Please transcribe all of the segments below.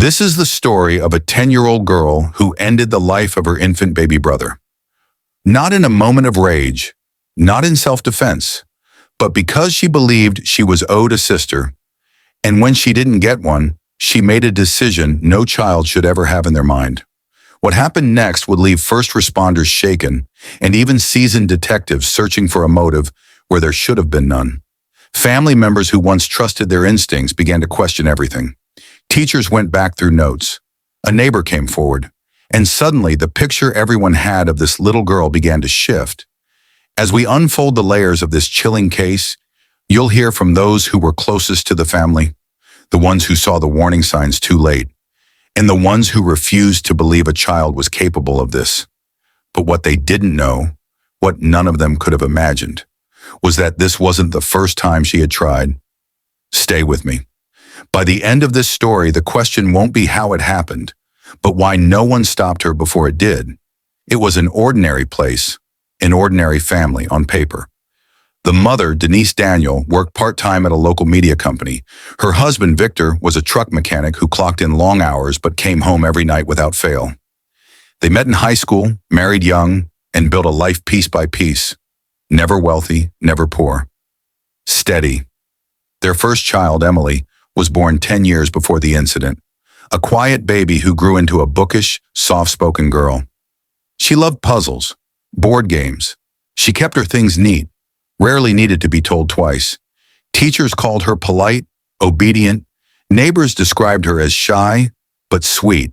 This is the story of a 10-year-old girl who ended the life of her infant baby brother. Not in a moment of rage, not in self-defense, but because she believed she was owed a sister, and when she didn't get one, she made a decision no child should ever have in their mind. What happened next would leave first responders shaken, and even seasoned detectives searching for a motive where there should have been none. Family members who once trusted their instincts began to question everything. Teachers went back through notes. A neighbor came forward, and suddenly the picture everyone had of this little girl began to shift. As we unfold the layers of this chilling case, you'll hear from those who were closest to the family, the ones who saw the warning signs too late, and the ones who refused to believe a child was capable of this. But what they didn't know, what none of them could have imagined, was that this wasn't the first time she had tried. Stay with me. By the end of this story, the question won't be how it happened, but why no one stopped her before it did. It was an ordinary place, an ordinary family on paper. The mother, Denise Daniel, worked part-time at a local media company. Her husband, Victor, was a truck mechanic who clocked in long hours but came home every night without fail. They met in high school, married young, and built a life piece by piece. Never wealthy, never poor. Steady. Their first child, Emily, was born 10 years before the incident. A quiet baby who grew into a bookish, soft-spoken girl. She loved puzzles, board games. She kept her things neat, rarely needed to be told twice. Teachers called her polite, obedient. Neighbors described her as shy, but sweet.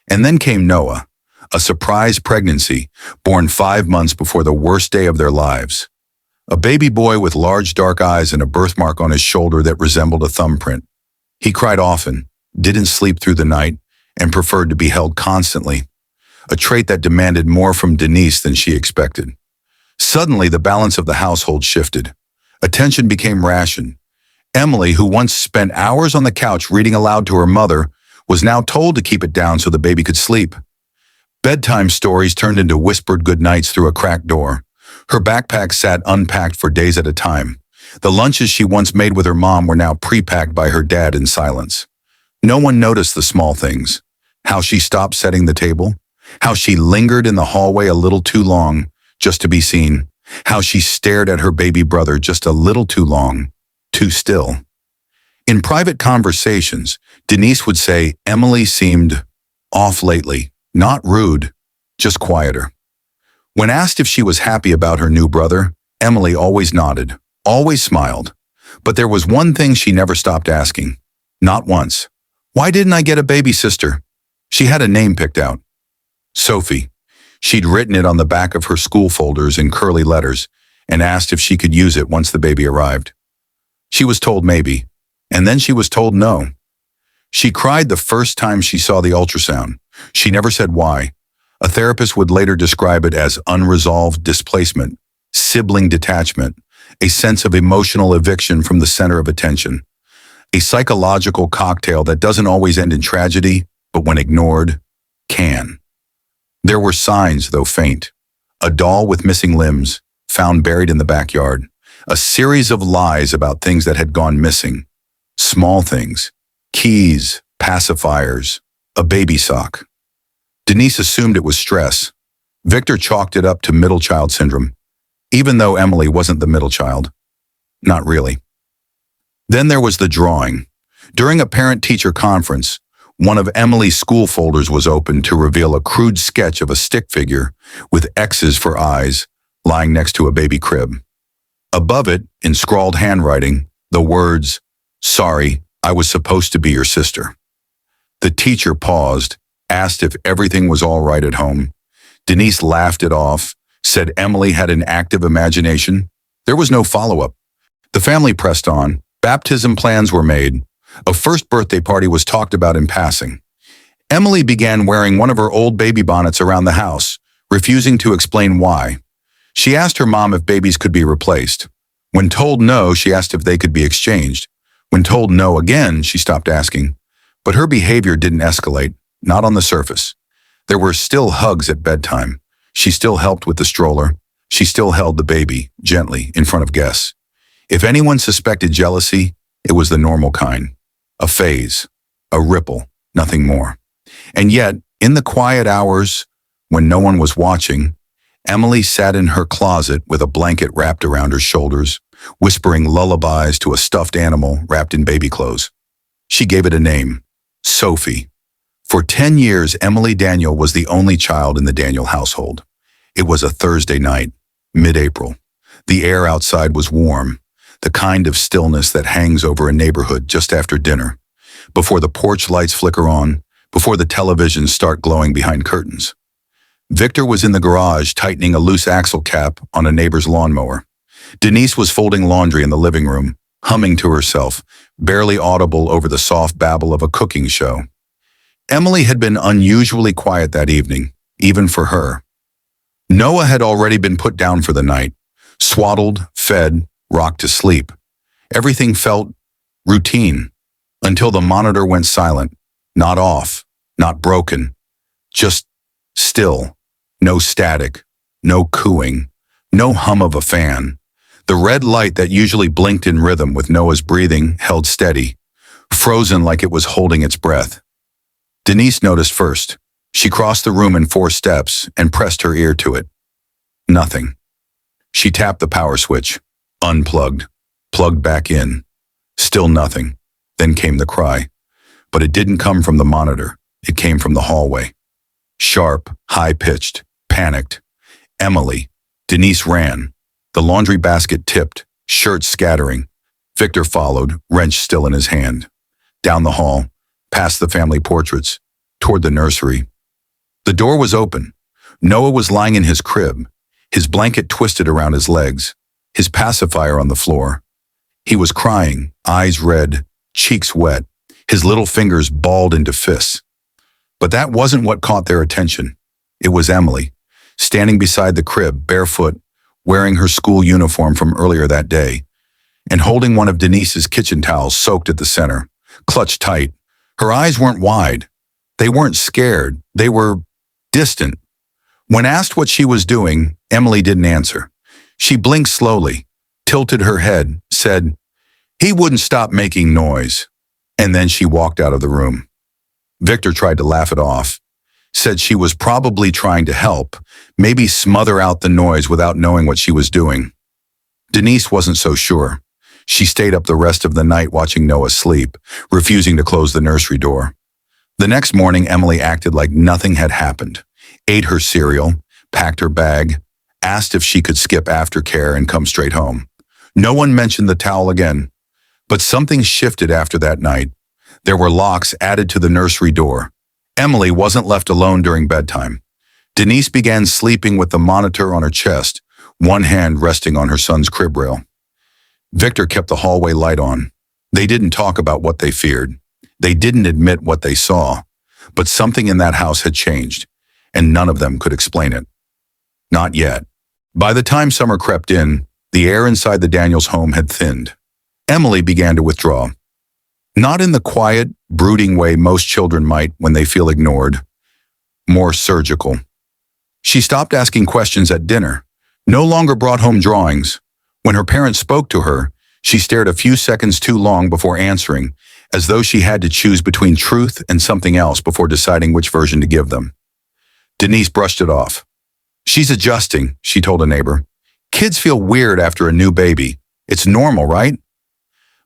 And then came Noah, a surprise pregnancy, born 5 months before the worst day of their lives. A baby boy with large dark eyes and a birthmark on his shoulder that resembled a thumbprint. He cried often, didn't sleep through the night, and preferred to be held constantly, a trait that demanded more from Denise than she expected. Suddenly, the balance of the household shifted. Attention became rationed. Emily, who once spent hours on the couch reading aloud to her mother, was now told to keep it down so the baby could sleep. Bedtime stories turned into whispered goodnights through a cracked door. Her backpack sat unpacked for days at a time. The lunches she once made with her mom were now pre-packed by her dad in silence. No one noticed the small things. How she stopped setting the table. How she lingered in the hallway a little too long, just to be seen. How she stared at her baby brother just a little too long, too still. In private conversations, Denise would say Emily seemed off lately, not rude, just quieter. When asked if she was happy about her new brother, Emily always nodded, always smiled. But there was one thing she never stopped asking. Not once. Why didn't I get a baby sister? She had a name picked out. Sophie. She'd written it on the back of her school folders in curly letters and asked if she could use it once the baby arrived. She was told maybe, and then she was told no. She cried the first time she saw the ultrasound. She never said why. A therapist would later describe it as unresolved displacement, sibling detachment, a sense of emotional eviction from the center of attention, a psychological cocktail that doesn't always end in tragedy, but when ignored, can. There were signs, though faint. A doll with missing limbs, found buried in the backyard. A series of lies about things that had gone missing. Small things. Keys, pacifiers, a baby sock. Denise assumed it was stress. Victor chalked it up to middle child syndrome, even though Emily wasn't the middle child. Not really. Then there was the drawing. During a parent-teacher conference, one of Emily's school folders was opened to reveal a crude sketch of a stick figure with X's for eyes lying next to a baby crib. Above it, in scrawled handwriting, the words, "Sorry, I was supposed to be your sister." The teacher paused, asked if everything was all right at home. Denise laughed it off, said Emily had an active imagination. There was no follow-up. The family pressed on. Baptism plans were made. A first birthday party was talked about in passing. Emily began wearing one of her old baby bonnets around the house, refusing to explain why. She asked her mom if babies could be replaced. When told no, she asked if they could be exchanged. When told no again, she stopped asking. But her behavior didn't escalate, not on the surface. There were still hugs at bedtime. She still helped with the stroller. She still held the baby, gently, in front of guests. If anyone suspected jealousy, it was the normal kind. A phase, a ripple, nothing more. And yet, in the quiet hours, when no one was watching, Emily sat in her closet with a blanket wrapped around her shoulders, whispering lullabies to a stuffed animal wrapped in baby clothes. She gave it a name, Sophie. For 10 years, Emily Daniel was the only child in the Daniel household. It was a Thursday night, mid-April. The air outside was warm, the kind of stillness that hangs over a neighborhood just after dinner, before the porch lights flicker on, before the televisions start glowing behind curtains. Victor was in the garage tightening a loose axle cap on a neighbor's lawnmower. Denise was folding laundry in the living room, humming to herself, barely audible over the soft babble of a cooking show. Emily had been unusually quiet that evening, even for her. Noah had already been put down for the night, swaddled, fed, rocked to sleep. Everything felt routine, until the monitor went silent, not off, not broken, just still, no static, no cooing, no hum of a fan. The red light that usually blinked in rhythm with Noah's breathing held steady, frozen like it was holding its breath. Denise noticed first. She crossed the room in 4 steps and pressed her ear to it. Nothing. She tapped the power switch, unplugged, plugged back in. Still nothing. Then came the cry. But it didn't come from the monitor. It came from the hallway. Sharp, high-pitched, panicked. Emily. Denise ran. The laundry basket tipped, shirts scattering. Victor followed, wrench still in his hand. Down the hall, past the family portraits, toward the nursery. The door was open. Noah was lying in his crib, his blanket twisted around his legs, his pacifier on the floor. He was crying, eyes red, cheeks wet, his little fingers balled into fists. But that wasn't what caught their attention. It was Emily, standing beside the crib, barefoot, wearing her school uniform from earlier that day, and holding one of Denise's kitchen towels soaked at the center, clutched tight. Her eyes weren't wide. They weren't scared. They were distant. When asked what she was doing, Emily didn't answer. She blinked slowly, tilted her head, said, "He wouldn't stop making noise." And then she walked out of the room. Victor tried to laugh it off, said she was probably trying to help, maybe smother out the noise without knowing what she was doing. Denise wasn't so sure. She stayed up the rest of the night watching Noah sleep, refusing to close the nursery door. The next morning, Emily acted like nothing had happened, ate her cereal, packed her bag, asked if she could skip aftercare and come straight home. No one mentioned the towel again, but something shifted after that night. There were locks added to the nursery door. Emily wasn't left alone during bedtime. Denise began sleeping with the monitor on her chest, one hand resting on her son's crib rail. Victor kept the hallway light on. They didn't talk about what they feared. They didn't admit what they saw. But something in that house had changed, and none of them could explain it. Not yet. By the time summer crept in, the air inside the Daniels home had thinned. Emily began to withdraw. Not in the quiet, brooding way most children might when they feel ignored. More surgical. She stopped asking questions at dinner, no longer brought home drawings. When her parents spoke to her, she stared a few seconds too long before answering, as though she had to choose between truth and something else before deciding which version to give them. Denise brushed it off. "She's adjusting," she told a neighbor. "Kids feel weird after a new baby. It's normal, right?"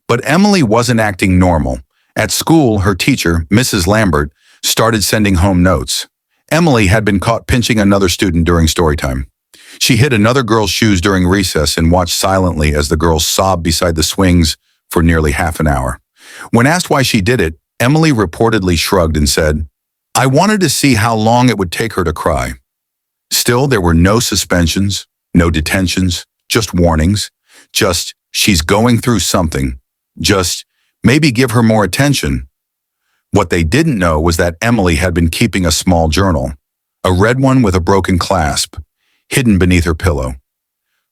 But Emily wasn't acting normal. At school, her teacher, Mrs. Lambert, started sending home notes. Emily had been caught pinching another student during story time. She hid another girl's shoes during recess and watched silently as the girl sobbed beside the swings for nearly half an hour. When asked why she did it, Emily reportedly shrugged and said, "I wanted to see how long it would take her to cry." Still, there were no suspensions, no detentions, just warnings, just, "She's going through something," just, "Maybe give her more attention." What they didn't know was that Emily had been keeping a small journal, a red one with a broken clasp, hidden beneath her pillow.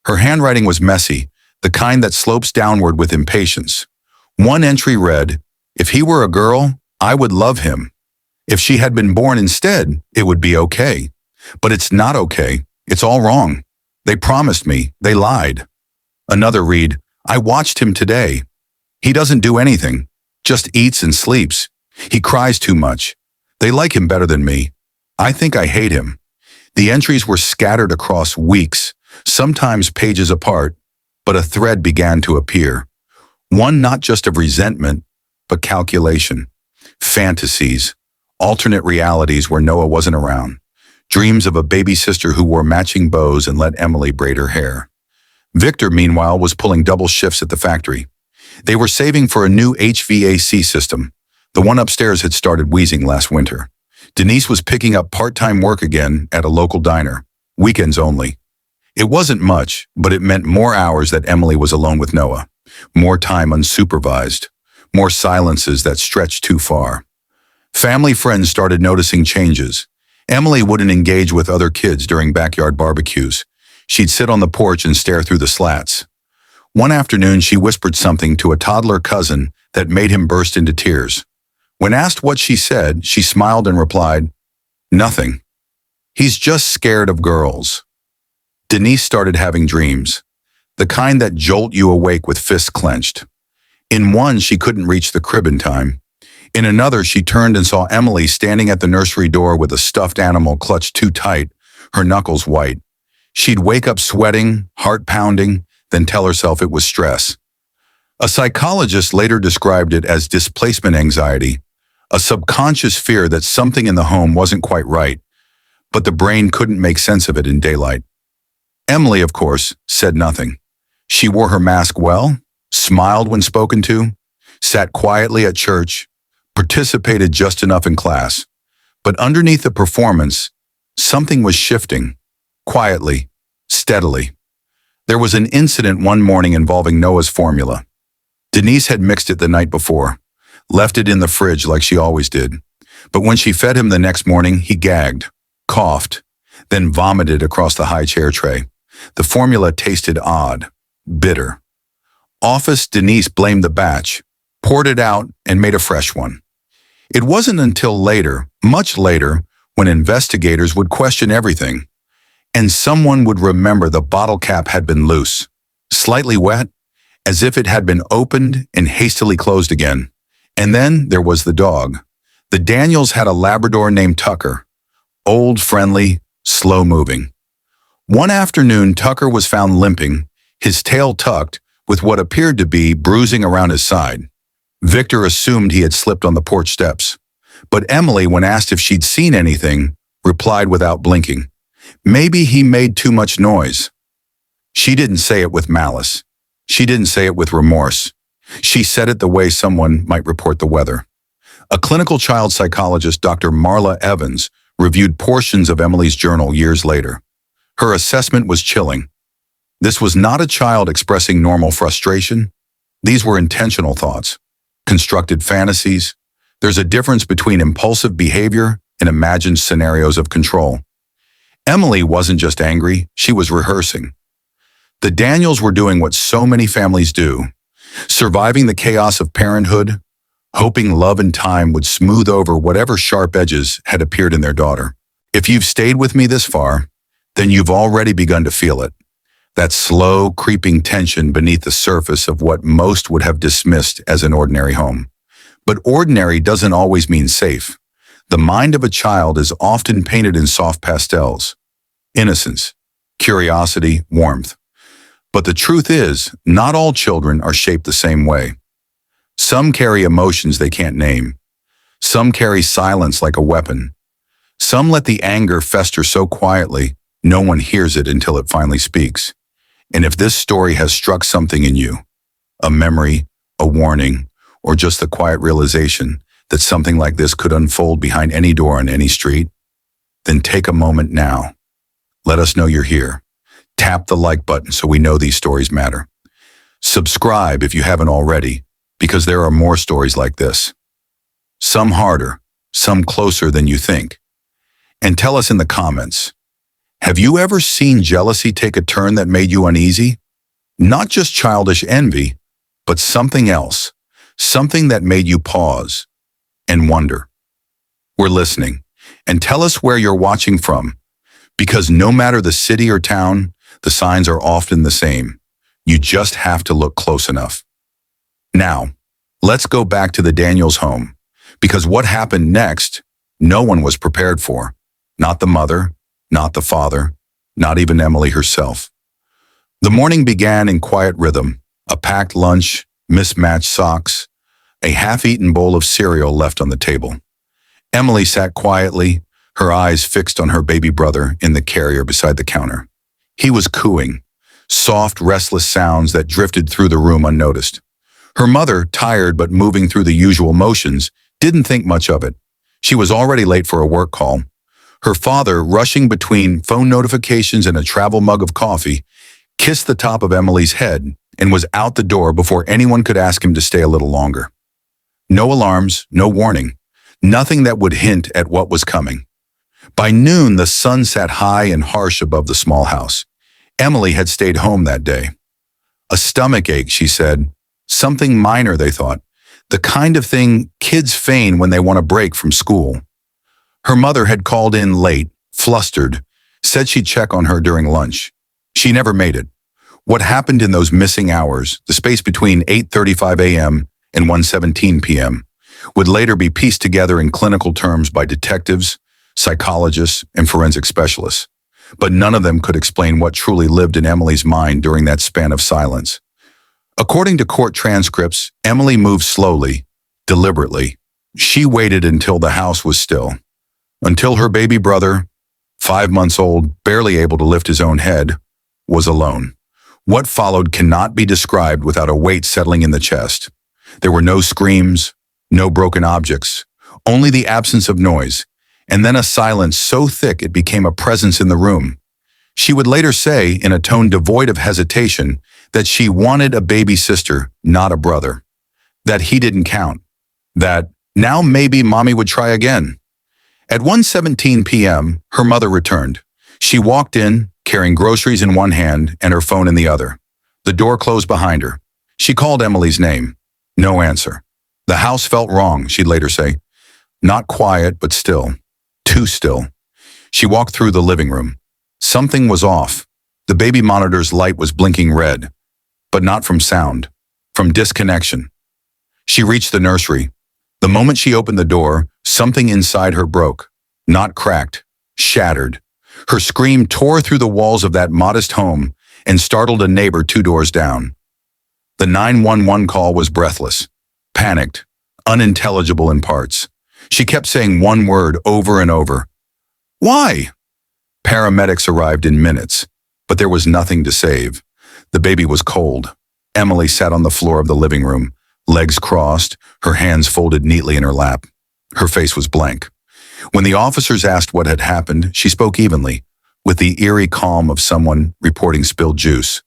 Her handwriting was messy, the kind that slopes downward with impatience. One entry read, "If he were a girl, I would love him. If she had been born instead, it would be okay. But it's not okay. It's all wrong. They promised me. They lied." Another read, "I watched him today. He doesn't do anything, just eats and sleeps. He cries too much. They like him better than me. I think I hate him. The entries were scattered across weeks, sometimes pages apart, but a thread began to appear. One not just of resentment, but calculation, fantasies, alternate realities where Noah wasn't around, dreams of a baby sister who wore matching bows and let Emily braid her hair. Victor, meanwhile, was pulling double shifts at the factory. They were saving for a new HVAC system. The one upstairs had started wheezing last winter. Denise was picking up part-time work again at a local diner, weekends only. It wasn't much, but it meant more hours that Emily was alone with Noah, more time unsupervised, more silences that stretched too far. Family friends started noticing changes. Emily wouldn't engage with other kids during backyard barbecues. She'd sit on the porch and stare through the slats. One afternoon, she whispered something to a toddler cousin that made him burst into tears. When asked what she said, she smiled and replied, "Nothing. He's just scared of girls." Denise started having dreams, the kind that jolt you awake with fists clenched. In one, she couldn't reach the crib in time. In another, she turned and saw Emily standing at the nursery door with a stuffed animal clutched too tight, her knuckles white. She'd wake up sweating, heart pounding, then tell herself it was stress. A psychologist later described it as displacement anxiety, a subconscious fear that something in the home wasn't quite right, but the brain couldn't make sense of it in daylight. Emily, of course, said nothing. She wore her mask well, smiled when spoken to, sat quietly at church, participated just enough in class. But underneath the performance, something was shifting, quietly, steadily. There was an incident one morning involving Noah's formula. Denise had mixed it the night before, left it in the fridge like she always did. But when she fed him the next morning, he gagged, coughed, then vomited across the high chair tray. The formula tasted odd, bitter. Office Denise blamed the batch, poured it out, and made a fresh one. It wasn't until later, much later, when investigators would question everything, and someone would remember the bottle cap had been loose, slightly wet, as if it had been opened and hastily closed again. And then there was the dog. The Daniels had a Labrador named Tucker, old, friendly, slow-moving. One afternoon, Tucker was found limping, his tail tucked, with what appeared to be bruising around his side. Victor assumed he had slipped on the porch steps. But Emily, when asked if she'd seen anything, replied without blinking, "Maybe he made too much noise." She didn't say it with malice. She didn't say it with remorse. She said it the way someone might report the weather. A clinical child psychologist, Dr. Marla Evans, reviewed portions of Emily's journal years later. Her assessment was chilling. This was not a child expressing normal frustration. These were intentional thoughts, constructed fantasies. There's a difference between impulsive behavior and imagined scenarios of control. Emily wasn't just angry, she was rehearsing. The Daniels were doing what so many families do, surviving the chaos of parenthood, hoping love and time would smooth over whatever sharp edges had appeared in their daughter. If you've stayed with me this far, then you've already begun to feel it. That slow, creeping tension beneath the surface of what most would have dismissed as an ordinary home. But ordinary doesn't always mean safe. The mind of a child is often painted in soft pastels. Innocence, curiosity, warmth. But the truth is, not all children are shaped the same way. Some carry emotions they can't name. Some carry silence like a weapon. Some let the anger fester so quietly, no one hears it until it finally speaks. And if this story has struck something in you, a memory, a warning, or just the quiet realization that something like this could unfold behind any door on any street, then take a moment now. Let us know you're here. Tap the like button so we know these stories matter. Subscribe if you haven't already, because there are more stories like this. Some harder, some closer than you think. And tell us in the comments, have you ever seen jealousy take a turn that made you uneasy? Not just childish envy, but something else, something that made you pause and wonder. We're listening, and tell us where you're watching from, because no matter the city or town, the signs are often the same. You just have to look close enough. Now, let's go back to the Daniels home, because what happened next, no one was prepared for. Not the mother, not the father, not even Emily herself. The morning began in quiet rhythm, a packed lunch, mismatched socks, a half-eaten bowl of cereal left on the table. Emily sat quietly, her eyes fixed on her baby brother in the carrier beside the counter. He was cooing, soft, restless sounds that drifted through the room unnoticed. Her mother, tired but moving through the usual motions, didn't think much of it. She was already late for a work call. Her father, rushing between phone notifications and a travel mug of coffee, kissed the top of Emily's head and was out the door before anyone could ask him to stay a little longer. No alarms, no warning, nothing that would hint at what was coming. By noon, the sun sat high and harsh above the small house. Emily had stayed home that day. A stomach ache, she said. Something minor, they thought. The kind of thing kids feign when they want a break from school. Her mother had called in late, flustered, said she'd check on her during lunch. She never made it. What happened in those missing hours, the space between 8:35 a.m. and 1:17 p.m., would later be pieced together in clinical terms by detectives, psychologists, and forensic specialists. But none of them could explain what truly lived in Emily's mind during that span of silence. According to court transcripts, Emily moved slowly, deliberately. She waited until the house was still, until her baby brother, 5 months old, barely able to lift his own head, was alone. What followed cannot be described without a weight settling in the chest. There were no screams, no broken objects, only the absence of noise, and then a silence so thick it became a presence in the room. She would later say, in a tone devoid of hesitation, that she wanted a baby sister, not a brother. That he didn't count. That now maybe mommy would try again. At 1:17 p.m., her mother returned. She walked in, carrying groceries in one hand and her phone in the other. The door closed behind her. She called Emily's name. No answer. The house felt wrong, she'd later say. Not quiet, but still. Too still. She walked through the living room. Something was off. The baby monitor's light was blinking red, but not from sound, from disconnection. She reached the nursery. The moment she opened the door, something inside her broke. Not cracked, shattered. Her scream tore through the walls of that modest home and startled a neighbor 2 doors down. The 911 call was breathless, panicked, unintelligible in parts. She kept saying one word over and over. Why? Paramedics arrived in minutes, but there was nothing to save. The baby was cold. Emily sat on the floor of the living room, legs crossed, her hands folded neatly in her lap. Her face was blank. When the officers asked what had happened, she spoke evenly, with the eerie calm of someone reporting spilled juice.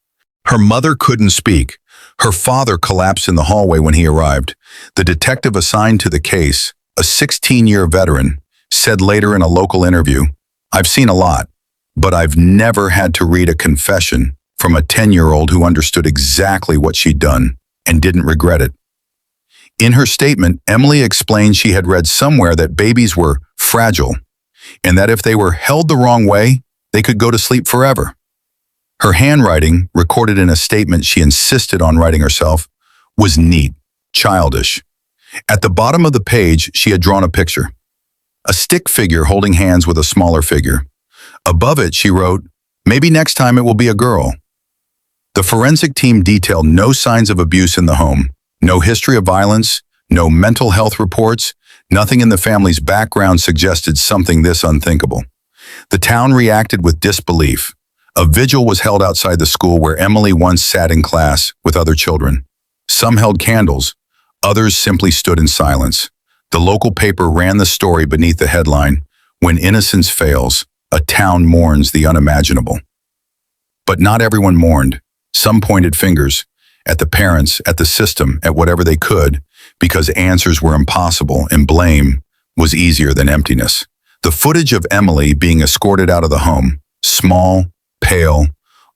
Her mother couldn't speak. Her father collapsed in the hallway when he arrived. The detective assigned to the case, a 16-year veteran, said later in a local interview, "I've seen a lot, but I've never had to read a confession from a 10-year-old who understood exactly what she'd done and didn't regret it." In her statement, Emily explained she had read somewhere that babies were fragile and that if they were held the wrong way, they could go to sleep forever. Her handwriting, recorded in a statement she insisted on writing herself, was neat, childish. At the bottom of the page, she had drawn a picture. A stick figure holding hands with a smaller figure. Above it, she wrote, "Maybe next time it will be a girl." The forensic team detailed no signs of abuse in the home, no history of violence, no mental health reports, nothing in the family's background suggested something this unthinkable. The town reacted with disbelief. A vigil was held outside the school where Emily once sat in class with other children. Some held candles, others simply stood in silence. The local paper ran the story beneath the headline, "When Innocence Fails, a Town Mourns the Unimaginable." But not everyone mourned. Some pointed fingers at the parents, at the system, at whatever they could, because answers were impossible and blame was easier than emptiness. The footage of Emily being escorted out of the home, small, pale,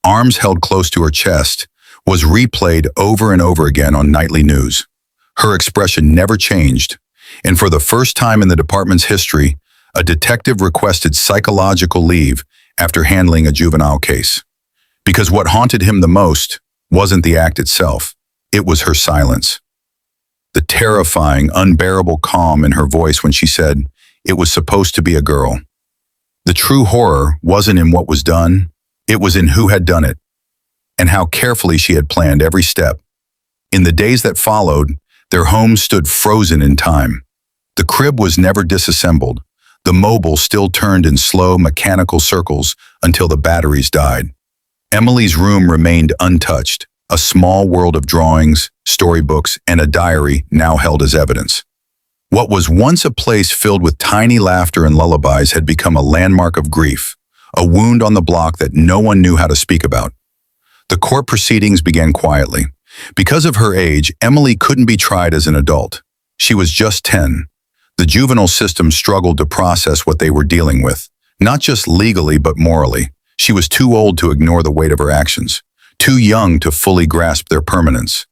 arms held close to her chest, was replayed over and over again on nightly news. Her expression never changed, and for the first time in the department's history, a detective requested psychological leave after handling a juvenile case. Because what haunted him the most wasn't the act itself, it was her silence. the terrifying, unbearable calm in her voice when she said, "It was supposed to be a girl." The true horror wasn't in what was done, it was in who had done it, and how carefully she had planned every step. In the days that followed, their home stood frozen in time. The crib was never disassembled. The mobile still turned in slow, mechanical circles until the batteries died. Emily's room remained untouched, a small world of drawings, storybooks, and a diary now held as evidence. What was once a place filled with tiny laughter and lullabies had become a landmark of grief, a wound on the block that no one knew how to speak about. The court proceedings began quietly. Because of her age, Emily couldn't be tried as an adult. She was just 10. The juvenile system struggled to process what they were dealing with, not just legally but morally. She was too old to ignore the weight of her actions, too young to fully grasp their permanence.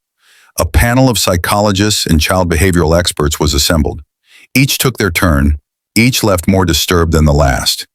A panel of psychologists and child behavioral experts was assembled. Each took their turn, each left more disturbed than the last.